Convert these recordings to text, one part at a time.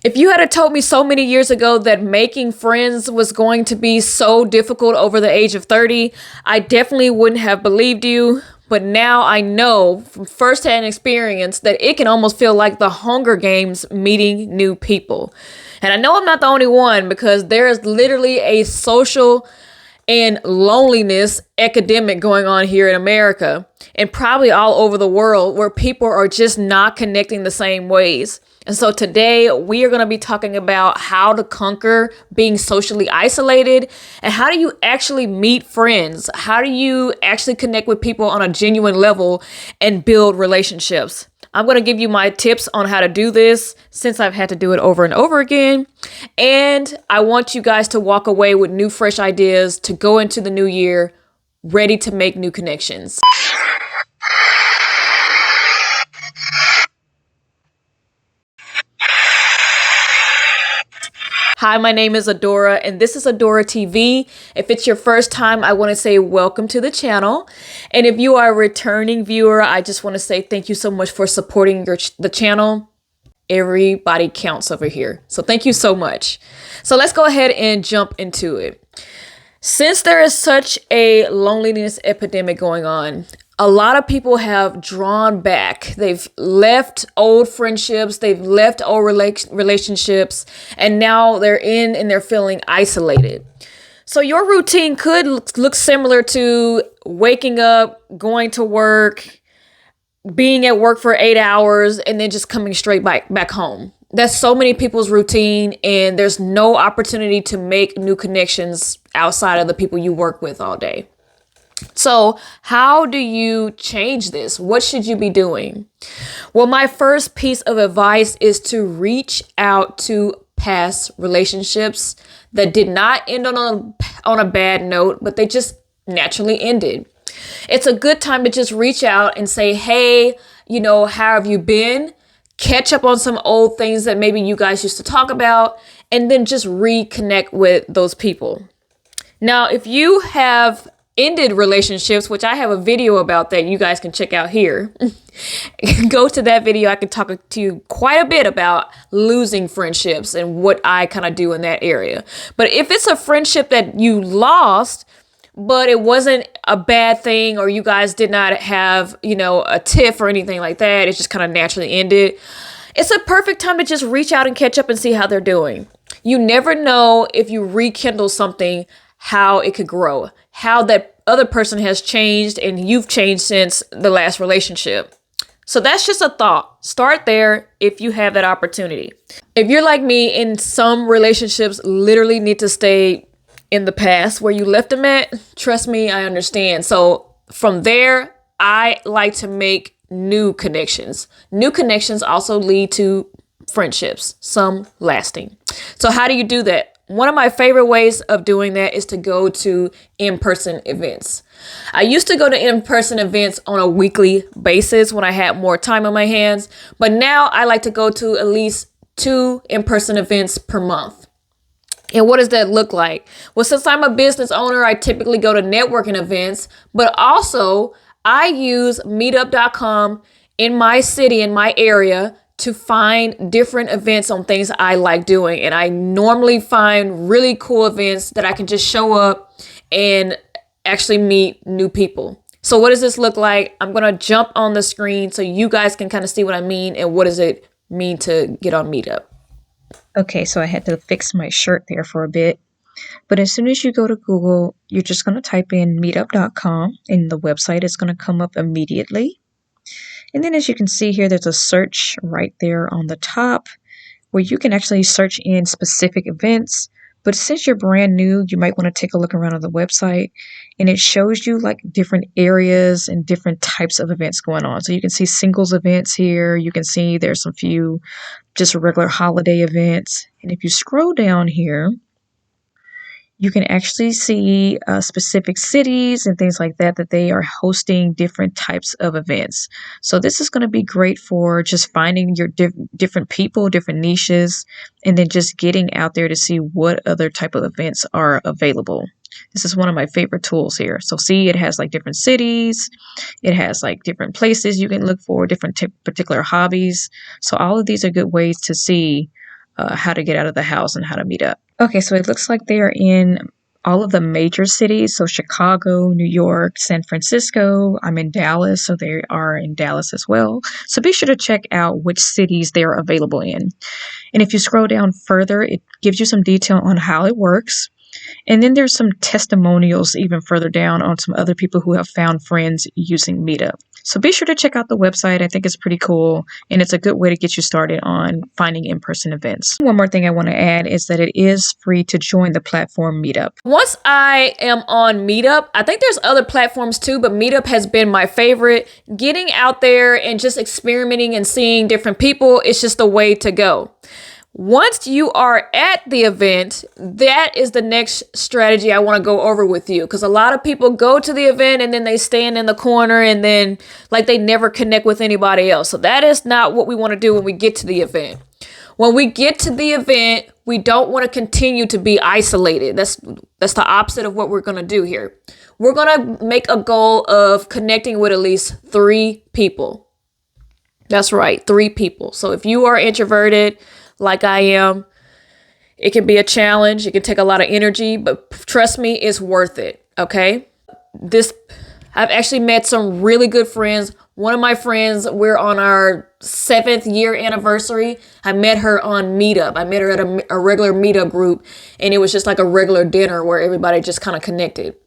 If you had told me so many years ago that making friends was going to be so difficult over the age of 30, I definitely wouldn't have believed you. But now I know from firsthand experience that it can almost feel like the Hunger Games meeting new people. And I know I'm not the only one because there is literally a social and loneliness epidemic going on here in America and probably all over the world where people are just not connecting the same ways. And so today we are going to be talking about how to conquer being socially isolated and how do you actually meet friends? How do you actually connect with people on a genuine level and build relationships? I'm going to give you my tips on how to do this since I've had to do it over and over again. And I want you guys to walk away with new, fresh ideas to go into the new year ready to make new connections. Hi, my name is Adora, and this is Adora TV. If it's your first time, I want to say welcome to the channel. And if you are a returning viewer, I just want to say thank you so much for supporting the channel. Everybody counts over here. So thank you so much. So let's go ahead and jump into it. Since there is such a loneliness epidemic going on, a lot of people have drawn back. They've left old friendships, they've left old relationships, and now they're in and they're feeling isolated. So your routine could look similar to waking up, going to work, being at work for 8 hours, and then just coming straight back home. That's so many people's routine, and there's no opportunity to make new connections outside of the people you work with all day. So how do you change this? What should you be doing? Well, my first piece of advice is to reach out to past relationships that did not end on a bad note, but they just naturally ended. It's a good time to just reach out and say, hey, how have you been? Catch up on some old things that maybe you guys used to talk about, and then just reconnect with those people. Now, if you have ended relationships, which I have a video about that you guys can check out here. Go to that video. I can talk to you quite a bit about losing friendships and what I kind of do in that area. But if it's a friendship that you lost, but it wasn't a bad thing, or you guys did not have, a tiff or anything like that, it just kind of naturally ended, it's a perfect time to just reach out and catch up and see how they're doing. You never know if you rekindle something, how it could grow, how that other person has changed and you've changed since the last relationship. So that's just a thought. Start there if you have that opportunity. If you're like me, in some relationships literally need to stay in the past where you left them at, trust me, I understand. So from there, I like to make new connections. New connections also lead to friendships, some lasting. So how do you do that? One of my favorite ways of doing that is to go to in-person events. I used to go to in-person events on a weekly basis when I had more time on my hands, but now I like to go to at least 2 in-person events per month. And what does that look like? Well, since I'm a business owner, I typically go to networking events, but also I use meetup.com in my city, in my area, to find different events on things I like doing. And I normally find really cool events that I can just show up and actually meet new people. So what does this look like? I'm going to jump on the screen so you guys can kind of see what I mean and what does it mean to get on Meetup. Okay, so I had to fix my shirt there for a bit. But as soon as you go to Google, you're just going to type in meetup.com and the website is going to come up immediately. And then as you can see here, there's a search right there on the top where you can actually search in specific events. But since you're brand new, you might want to take a look around on the website and it shows you like different areas and different types of events going on. So you can see singles events here. You can see there's some few just regular holiday events. And if you scroll down here, you can actually see specific cities and things like that they are hosting different types of events. So this is going to be great for just finding your different people, different niches, and then just getting out there to see what other type of events are available. This is one of my favorite tools here. So see, it has like different cities. It has like different places you can look for, different particular hobbies. So all of these are good ways to see how to get out of the house and how to meet up. Okay, so it looks like they are in all of the major cities. So Chicago, New York, San Francisco. I'm in Dallas, so they are in Dallas as well. So be sure to check out which cities they are available in. And if you scroll down further, it gives you some detail on how it works. And then there's some testimonials even further down on some other people who have found friends using Meetup. So be sure to check out the website. I think it's pretty cool, and it's a good way to get you started on finding in-person events. One more thing I want to add is that it is free to join the platform Meetup. Once I am on Meetup, I think there's other platforms too, but Meetup has been my favorite. Getting out there and just experimenting and seeing different people is just the way to go. Once you are at the event, that is the next strategy I want to go over with you, because a lot of people go to the event and then they stand in the corner and then like they never connect with anybody else. So that is not what we want to do when we get to the event. When we get to the event, we don't want to continue to be isolated. That's the opposite of what we're going to do here. We're going to make a goal of connecting with at least 3 people. That's right, 3 people. So if you are introverted, like I am, it can be a challenge. It can take a lot of energy, but trust me, it's worth it. Okay. I've actually met some really good friends. One of my friends, we're on our 7th year anniversary. I met her on Meetup. I met her at a regular Meetup group, and it was just like a regular dinner where everybody just kind of connected.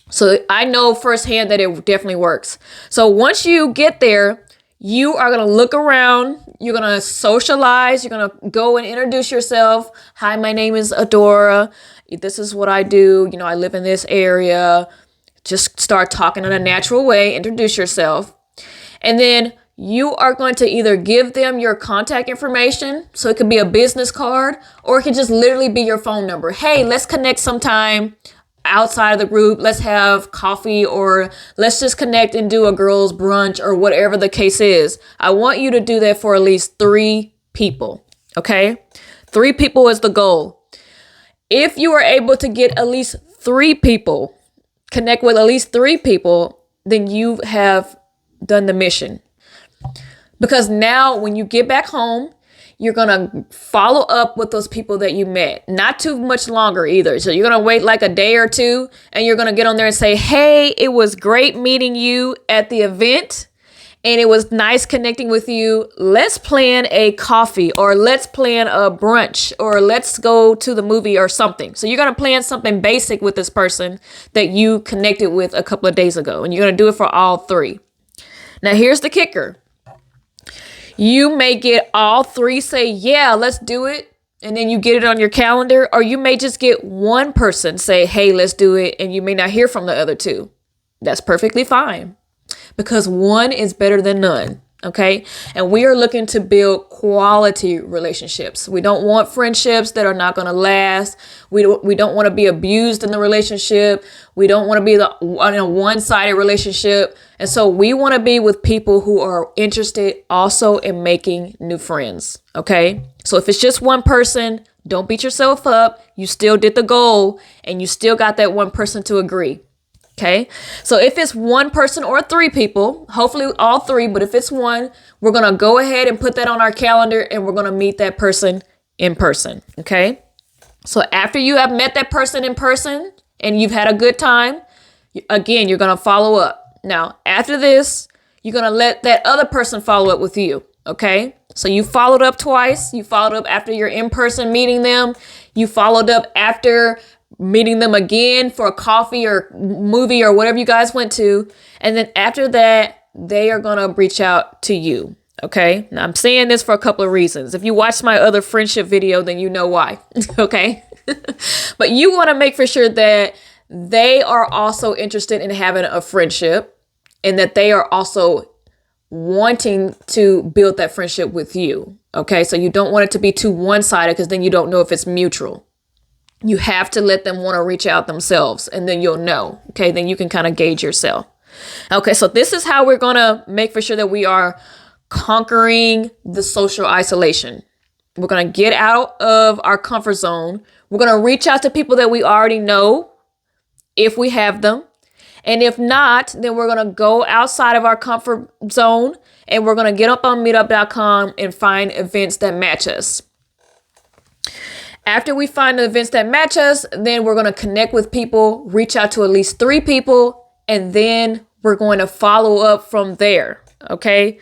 So I know firsthand that it definitely works. So once you get there, you are going to look around. You're going to socialize. You're going to go and introduce yourself. Hi, my name is Adora. This is what I do. I live in this area. Just start talking in a natural way. Introduce yourself. And then you are going to either give them your contact information. So it could be a business card, or it could just literally be your phone number. Hey, let's connect sometime outside of the group. Let's have coffee, or let's just connect and do a girls' brunch, or whatever the case is. I want you to do that for at least 3 people. Okay? 3 people is the goal. If you are able to get at least 3 people, connect with at least 3 people, then you have done the mission. Because now when you get back home, you're going to follow up with those people that you met. Not too much longer either. So you're going to wait like a day or 2, and you're going to get on there and say, hey, it was great meeting you at the event, and it was nice connecting with you. Let's plan a coffee, or let's plan a brunch, or let's go to the movie or something. So you're going to plan something basic with this person that you connected with a couple of days ago, and you're going to do it for all 3. Now, here's the kicker. You may get all 3 say, yeah, let's do it. And then you get it on your calendar. Or you may just get one person say, hey, let's do it. And you may not hear from the other 2. That's perfectly fine, because one is better than none. Okay. And we are looking to build quality relationships. We don't want friendships that are not going to last. We don't want to be abused in the relationship. We don't want to be in a one-sided relationship. And so we want to be with people who are interested also in making new friends. Okay. So if it's just one person, don't beat yourself up. You still did the goal, and you still got that one person to agree. Okay. So if it's one person or 3 people, hopefully all 3, but if it's one, we're going to go ahead and put that on our calendar, and we're going to meet that person in person. Okay. So after you have met that person in person and you've had a good time, again, you're going to follow up. Now, after this, you're going to let that other person follow up with you. Okay. So you followed up twice. You followed up after your in-person meeting them. You followed up after meeting them again for a coffee or movie or whatever you guys went to. And then after that, they are going to reach out to you. Okay. Now I'm saying this for a couple of reasons. If you watched my other friendship video, then you know why. Okay. But you want to make for sure that they are also interested in having a friendship, and that they are also wanting to build that friendship with you. Okay. So you don't want it to be too one-sided, because then you don't know if it's mutual. You have to let them want to reach out themselves, and then you'll know. Okay. Then you can kind of gauge yourself. Okay. So this is how we're going to make for sure that we are conquering the social isolation. We're going to get out of our comfort zone. We're going to reach out to people that we already know, if we have them. And if not, then we're going to go outside of our comfort zone, and we're going to get up on meetup.com and find events that match us. After we find the events that match us, then we're going to connect with people, reach out to at least 3 people, and then we're going to follow up from there. Okay.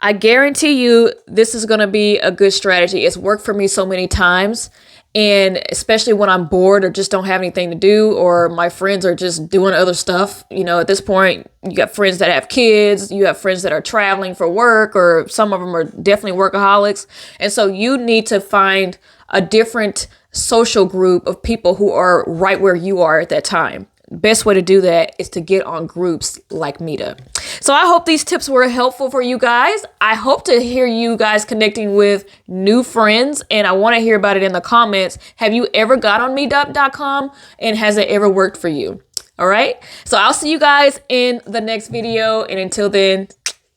I guarantee you this is going to be a good strategy. It's worked for me so many times. And especially when I'm bored or just don't have anything to do, or my friends are just doing other stuff. You know, at this point, you got friends that have kids, you have friends that are traveling for work, or some of them are definitely workaholics. And so you need to find a different social group of people who are right where you are at that time. Best way to do that is to get on groups like Meetup. So I hope these tips were helpful for you guys. I hope to hear you guys connecting with new friends, and I want to hear about it in the comments. Have you ever got on meetup.com, and has it ever worked for you? All right. So I'll see you guys in the next video. And until then,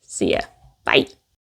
see ya. Bye.